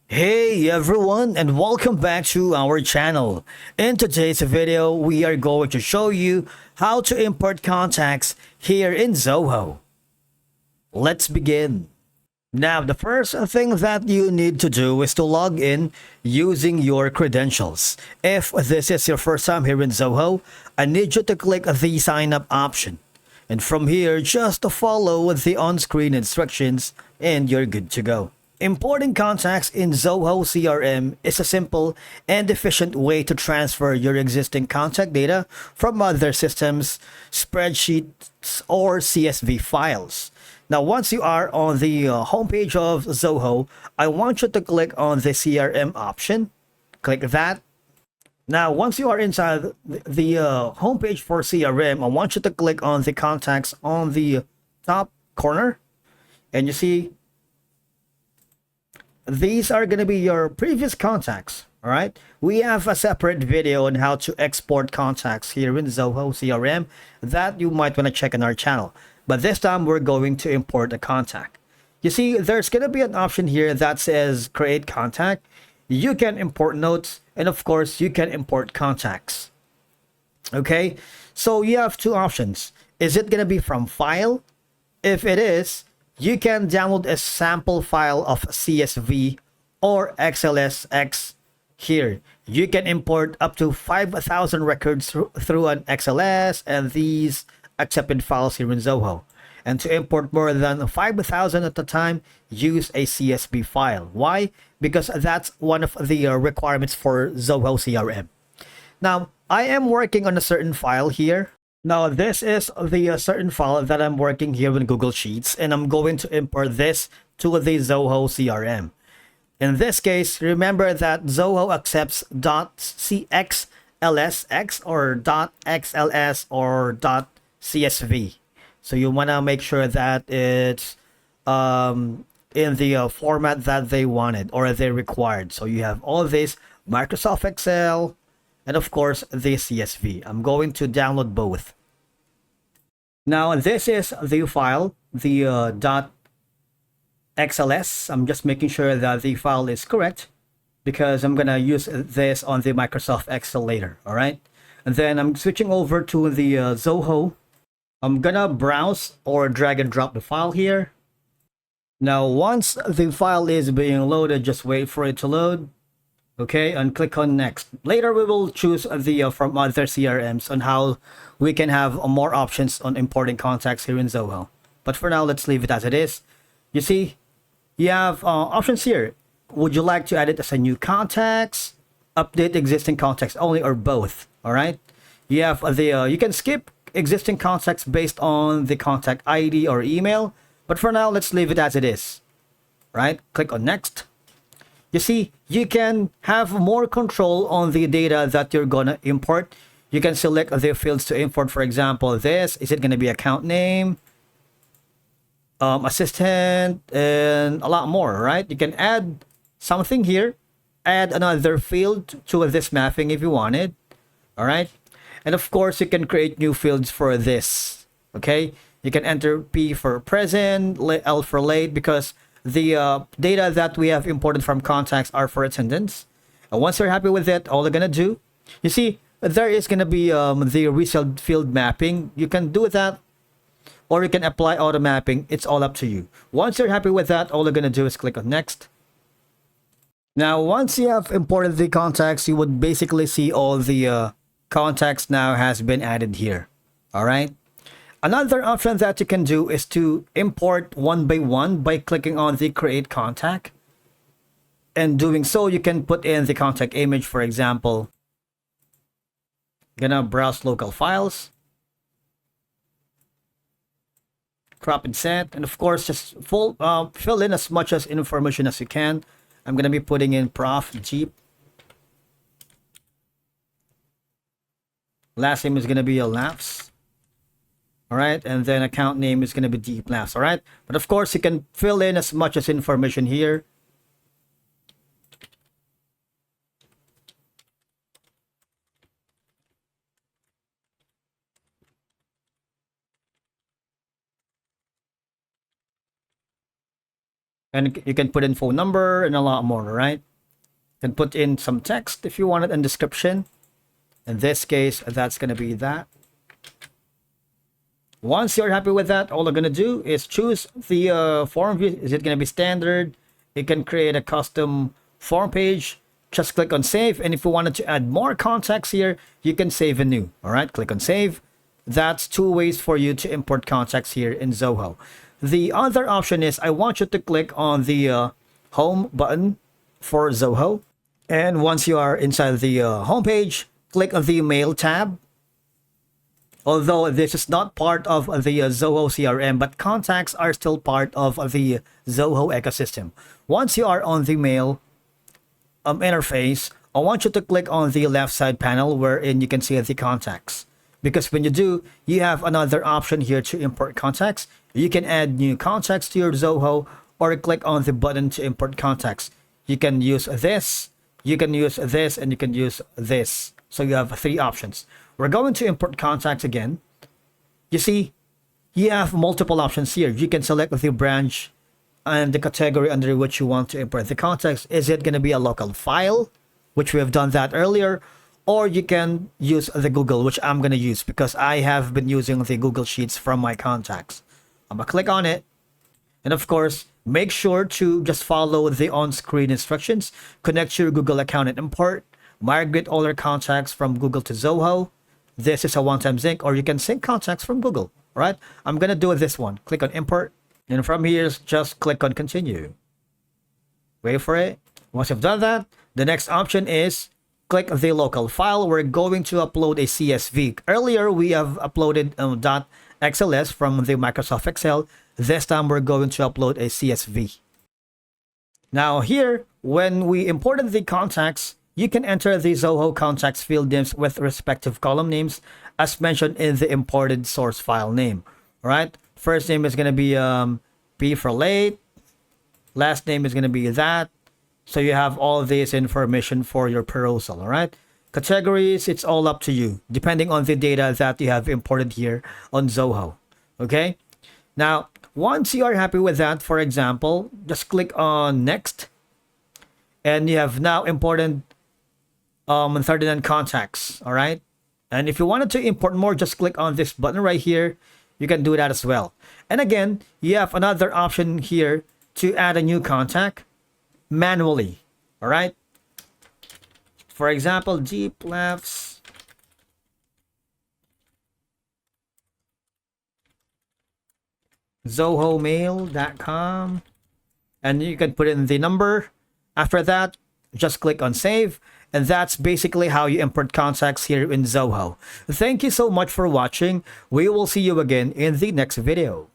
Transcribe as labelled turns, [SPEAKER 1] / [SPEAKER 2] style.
[SPEAKER 1] Hey everyone, and welcome back to our channel. In today's video, we are going to show you how to import contacts here in Zoho. Let's begin. Now, the first thing that you need to do is to log in using your credentials. If this is your first time here in Zoho, I need you to click the sign up option. And from here, just follow the on-screen instructions and you're good to go. Importing contacts in Zoho CRM is a simple and efficient way to transfer your existing contact data from other systems, spreadsheets, or CSV files. Now, once you are on the homepage of Zoho, I want you to click on the CRM option. Click that. Now, once you are inside the homepage for CRM, I want you to click on the contacts on the top corner. And you see, these are going to be your previous contacts. All right. We have a separate video on how to export contacts here in Zoho CRM that you might want to check on our channel. But this time we're going to import a contact. You see, there's going to be an option here that says create contact. You can import notes, and of course, you can import contacts. Okay. So you have two options. Is it going to be from file? If it is, you can download a sample file of CSV or XLSX here. You can import up to 5,000 records through an XLS and these accepted files here in Zoho. And to import more than 5,000 at a time, use a CSV file. Why? Because that's one of the requirements for Zoho CRM. Now, I am working on a certain file here. Now, this is the certain file that I'm working here in Google Sheets, and I'm going to import this to the Zoho CRM. In this case, remember that Zoho accepts .cxlsx or .xls or .csv. So you want to make sure that it's in the format that they wanted or they required. So you have all this Microsoft Excel, and of course the CSV. I'm going to download both. Now this is the file, the .xls. I'm just making sure that the file is correct because I'm gonna use this on the Microsoft Excel later. All right, and then I'm switching over to the Zoho. I'm gonna browse or drag and drop the file here. Now once the file is being loaded, just wait for it to load. Okay, and click on next. Later we will choose the from other CRMs on how we can have more options on importing contacts here in Zoho. But for now, let's leave it as it is. You see, you have options here. Would you like to add it as a new contacts, update existing contacts only, or both? All right. You have the you can skip existing contacts based on the contact ID or email. But for now, let's leave it as it is. Right. Click on next. You see, you can have more control on the data that you're gonna import. You can select the fields to import. For example, this is it going to be account name, assistant, and a lot more, right? You can add something here, add another field to this mapping if you wanted. All right, and of course you can create new fields for this. Okay, you can enter P for present, L for late, because the data that we have imported from contacts are for attendance. And once you're happy with it, all you're gonna do, you see, there is gonna be the result field mapping. You can do that, or you can apply auto mapping. It's all up to you. Once you're happy with that, all you're gonna do is click on next. Now, once you have imported the contacts, you would basically see all the contacts now has been added here. All right. Another option that you can do is to import one by clicking on the create contact. And doing so, you can put in the contact image, for example. Gonna browse local files. Crop and set. And of course, just fill in as much as information as you can. I'm gonna be putting in prof Jeep. Last name is gonna be a laughs. All right, and then account name is going to be deep laughs. All right, but of course you can fill in as much as information here. And you can put in phone number and a lot more, right? You can put in some text if you want it, and description. In this case, that's going to be that. Once you're happy with that, all you're going to do is choose the form view. Is it going to be standard? You can create a custom form page. Just click on save. And if you wanted to add more contacts here, you can save anew. All right, click on save. That's 2 ways for you to import contacts here in Zoho. The other option is I want you to click on the home button for Zoho. And once you are inside the home page, click on the mail tab. Although this is not part of the Zoho CRM, but contacts are still part of the Zoho ecosystem. Once you are on the mail interface, I want you to click on the left side panel wherein you can see the contacts. Because when you do, you have another option here to import contacts. You can add new contacts to your Zoho, or click on the button to import contacts. You can use this, you can use this, and you can use this. So you have 3 options. We're going to import contacts again. You see, you have multiple options here. You can select the branch and the category under which you want to import the contacts. Is it going to be a local file, which we have done that earlier, or you can use the Google, which I'm going to use because I have been using the Google Sheets from my contacts. I'm going to click on it. And of course, make sure to just follow the on-screen instructions. Connect your Google account and import. Migrate all your contacts from Google to Zoho. This is a one-time sync, or you can sync contacts from Google. All right, I'm going to do this one. Click on import. And from here, just click on continue. Wait for it. Once you've done that, the next option is click the local file. We're going to upload a CSV. Earlier, we have uploaded .xls from the Microsoft Excel. This time, we're going to upload a CSV. Now here, when we imported the contacts, you can enter the Zoho contacts field names with respective column names as mentioned in the imported source file name. All right. First name is going to be P for late. Last name is going to be that. So you have all this information for your perusal. All right. Categories, it's all up to you, depending on the data that you have imported here on Zoho. Okay. Now, once you are happy with that, for example, just click on next. And you have now imported 39 contacts. All right. And if you wanted to import more, just click on this button right here. You can do that as well. And again, you have another option here to add a new contact manually. All right. For example, Deep Laughs. ZohoMail.com. And you can put in the number. After that, just click on save. And that's basically how you import contacts here in Zoho. Thank you so much for watching. We will see you again in the next video.